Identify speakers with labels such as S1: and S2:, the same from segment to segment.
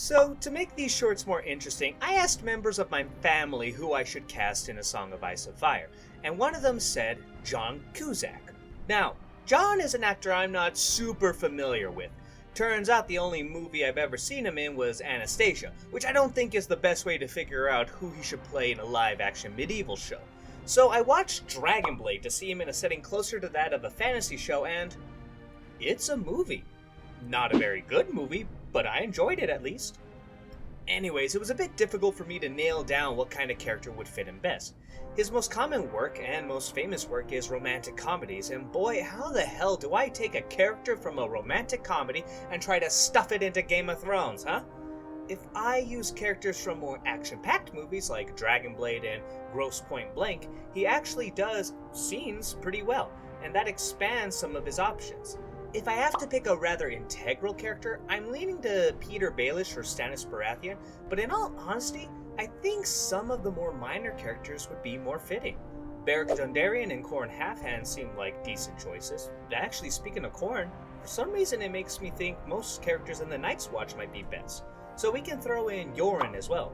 S1: So, to make these shorts more interesting, I asked members of my family who I should cast in A Song of Ice and Fire, and one of them said John Cusack. Now, John is an actor I'm not super familiar with. Turns out the only movie I've ever seen him in was Anastasia, which I don't think is the best way to figure out who he should play in a live-action medieval show. So I watched Dragon Blade to see him in a setting closer to that of a fantasy show, and it's a movie. Not a very good movie, but I enjoyed it at least. Anyways, it was a bit difficult for me to nail down what kind of character would fit him best. His most common work and most famous work is romantic comedies, and boy, how the hell do I take a character from a romantic comedy and try to stuff it into Game of Thrones, huh? If I use characters from more action-packed movies like Dragon Blade and Grosse Point Blank, he actually does scenes pretty well, and that expands some of his options. If I have to pick a rather integral character, I'm leaning to Peter Baelish or Stannis Baratheon, but in all honesty, I think some of the more minor characters would be more fitting. Beric Dondarrion and Qhorin Halfhand seem like decent choices. Actually, speaking of Qhorin, for some reason it makes me think most characters in the Night's Watch might be best. So we can throw in Yoren as well.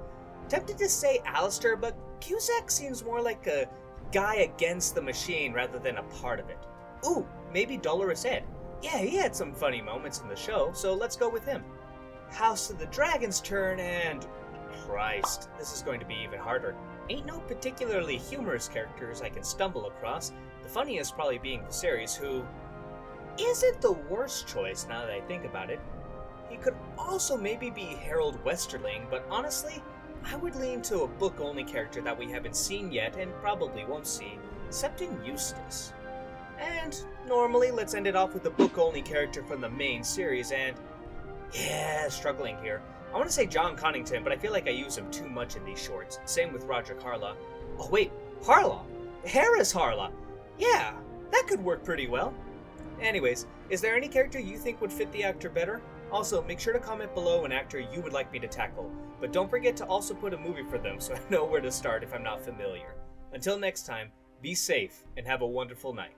S1: Tempted to say Alistair, but Cusack seems more like a guy against the machine rather than a part of it. Ooh, maybe Dolorous Ed. Yeah, he had some funny moments in the show, so let's go with him. House of the Dragon's turn, and Christ, this is going to be even harder. Ain't no particularly humorous characters I can stumble across, the funniest probably being Viserys, who isn't the worst choice now that I think about it. He could also maybe be Harold Westerling, but honestly, I would lean to a book-only character that we haven't seen yet and probably won't see, except in Eustace. And normally, let's end it off with the book-only character from the main series, and yeah, struggling here. I want to say John Connington, but I feel like I use him too much in these shorts. Same with Roderick Harlaw. Oh wait, Harlaw! Harris Harlaw! Yeah, that could work pretty well. Anyways, is there any character you think would fit the actor better? Also, make sure to comment below an actor you would like me to tackle, but don't forget to also put a movie for them so I know where to start if I'm not familiar. Until next time, be safe and have a wonderful night.